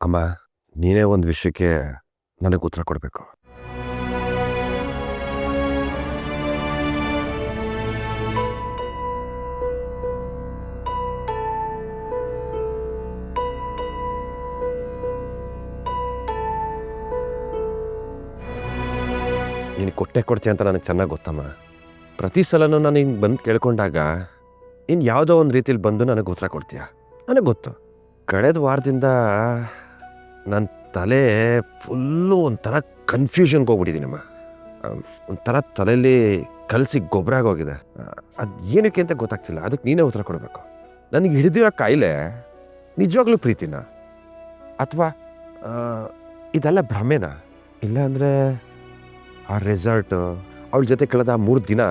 ಅಮ್ಮ, ನೀನೇ ಒಂದು ವಿಷಯಕ್ಕೆ ನನಗೆ ಉತ್ತರ ಕೊಡಬೇಕು. ನೀನು ಕೊಟ್ಟೆ ಕೊಡ್ತೀಯ ಅಂತ ನನಗೆ ಚೆನ್ನಾಗಿ ಗೊತ್ತಮ್ಮ. ಪ್ರತಿ ಸಲನೂ ನಾನು ಹಿಂಗೆ ಬಂದು ಕೇಳ್ಕೊಂಡಾಗ ಇನ್ನು ಯಾವುದೋ ಒಂದು ರೀತಿಲಿ ಬಂದು ನನಗೆ ಉತ್ತರ ಕೊಡ್ತೀಯ, ನನಗೆ ಗೊತ್ತು. ಕಳೆದ ವಾರದಿಂದ ನನ್ನ ತಲೆ ಫುಲ್ಲು ಒಂಥರ ಕನ್ಫ್ಯೂಷನ್ಗೆ ಹೋಗ್ಬಿಟ್ಟಿದ್ದೀನಮ್ಮ. ಒಂಥರ ತಲೆಯಲ್ಲಿ ಕಲಸಿ ಗೊಬ್ಬರ ಆಗೋಗಿದೆ. ಅದು ಏನಕ್ಕೆ ಅಂತ ಗೊತ್ತಾಗ್ತಿಲ್ಲ. ಅದಕ್ಕೆ ನೀನೇ ಉತ್ತರ ಕೊಡಬೇಕು. ನನಗೆ ಹಿಡಿದಿರೋ ಕಾಯಿಲೆ ನಿಜವಾಗ್ಲೂ ಪ್ರೀತಿನ, ಅಥವಾ ಇದೆಲ್ಲ ಭ್ರಮೆನಾ? ಇಲ್ಲ ಅಂದರೆ ಆ ರೆಸಾರ್ಟು, ಅವಳ ಜೊತೆ ಕಳೆದ 3 ದಿನ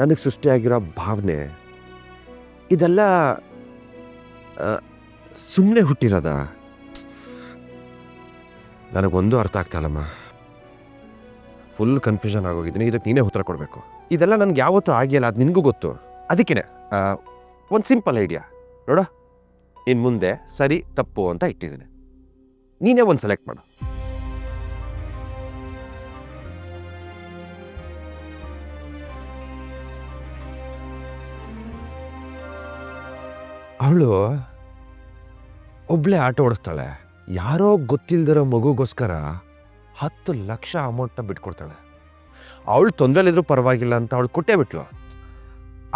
ನನಗೆ ಸೃಷ್ಟಿಯಾಗಿರೋ ಭಾವನೆ, ಇದೆಲ್ಲ ಸುಮ್ಮನೆ ಹುಟ್ಟಿರೋದ? ನನಗೊಂದು ಅರ್ಥ ಆಗ್ತಾಯಿಲ್ಲಮ್ಮ. Full confusion ಆಗೋಗಿದ್ದೀನಿ. ಇದಕ್ಕೆ ನೀನೇ ಉತ್ತರ ಕೊಡಬೇಕು. ಇದೆಲ್ಲ ನನಗೆ ಯಾವತ್ತೂ ಆಗಿಲ್ಲ, ಅದು ನಿನಗೂ ಗೊತ್ತು. ಅದಕ್ಕೇ ಒಂದು ಸಿಂಪಲ್ ಐಡಿಯಾ ನೋಡು. ಇನ್ನು ಮುಂದೆ ಸರಿ ತಪ್ಪು ಅಂತ ಇಟ್ಟಿದ್ದೀನಿ, ನೀನೇ ಒಂದು ಸೆಲೆಕ್ಟ್ ಮಾಡು. ಅವಳು ಒಬ್ಳೆ ಆಟೋ ಓಡಿಸ್ತಾಳೆ. ಯಾರೋ ಗೊತ್ತಿಲ್ದಿರೋ ಮಗುಗೋಸ್ಕರ 10 ಲಕ್ಷ ಅಮೌಂಟ್ನ ಬಿಟ್ಕೊಡ್ತಾಳೆ. ಅವಳು ತೊಂದರೆಲಿದ್ರೂ ಪರವಾಗಿಲ್ಲ ಅಂತ ಅವಳು ಕೊಟ್ಟೇ ಬಿಟ್ಲು.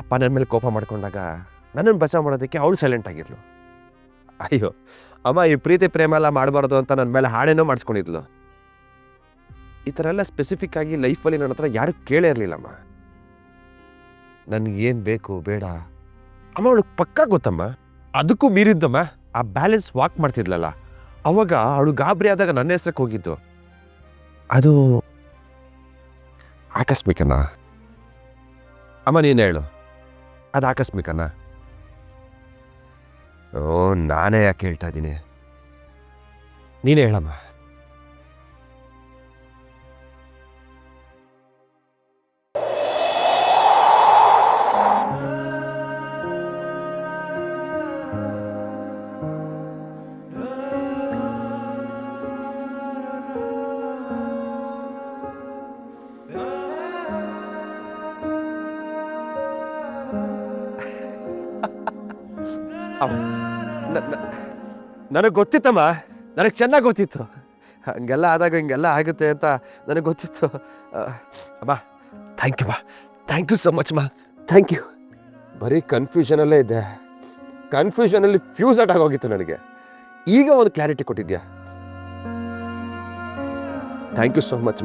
ಅಪ್ಪ ನನ್ನ ಮೇಲೆ ಕೋಪ ಮಾಡ್ಕೊಂಡಾಗ ನನ್ನನ್ನು ಬಚಾವ್ ಮಾಡೋದಕ್ಕೆ ಅವಳು ಸೈಲೆಂಟ್ ಆಗಿದ್ಲು. ಅಯ್ಯೋ ಅಮ್ಮ, ಈ ಪ್ರೀತಿ ಪ್ರೇಮ ಎಲ್ಲ ಮಾಡಬಾರ್ದು ಅಂತ ನನ್ನ ಮೇಲೆ ಹಾಡೇನೋ ಮಾಡಿಸ್ಕೊಂಡಿದ್ಲು. ಈ ಥರ ಎಲ್ಲ ಸ್ಪೆಸಿಫಿಕ್ ಆಗಿ ಲೈಫಲ್ಲಿ ನನ್ನ ಹತ್ರ ಯಾರು ಕೇಳೇ ಇರಲಿಲ್ಲಮ್ಮ. ನನಗೇನು ಬೇಕು ಬೇಡ ಅಮ್ಮ ಅವಳು ಪಕ್ಕಾ ಗೊತ್ತಮ್ಮ. ಅದಕ್ಕೂ ಮೀರಿದ್ದಮ್ಮ, ಆ ಬ್ಯಾಲೆನ್ಸ್ ವಾಕ್ ಮಾಡ್ತಿದ್ಲಲ್ಲ, ಅವಾಗ ಅವಳು ಗಾಬರಿ ಆದಾಗ ನನ್ನ ಹೆಸ್ರಕ್ಕೆ ಹೋಗಿದ್ದು. ಅದು ಆಕಸ್ಮಿಕನಾ ಅಮ್ಮ? ನೀನು ಹೇಳು, ಅದು ಆಕಸ್ಮಿಕನಾ? ಓ, ನಾನೇ ಯಾಕೆ ಹೇಳ್ತಾ ಇದ್ದೀನಿ, ನೀನೇ ಹೇಳಮ್ಮ. ನನಗೆ ಗೊತ್ತಿತ್ತಮ್ಮ, ನನಗೆ ಚೆನ್ನಾಗಿ ಗೊತ್ತಿತ್ತು. ಹಂಗೆಲ್ಲ ಆದಾಗ ಹಿಂಗೆಲ್ಲ ಆಗುತ್ತೆ ಅಂತ ನನಗೆ ಗೊತ್ತಿತ್ತು. ಅಮ್ಮ thank you thank you so much thank you. ಬರೀ ಕನ್ಫ್ಯೂಷನಲ್ಲೇ ಇದ್ದೆ, ಕನ್ಫ್ಯೂಷನಲ್ಲಿ ಫ್ಯೂಸ್ ಔಟ್ ಆಗೋಗಿತ್ತು ನನಗೆ. ಈಗ ಒಂದು ಕ್ಲಾರಿಟಿ ಕೊಟ್ಟಿದ್ಯಾ. Thank you so much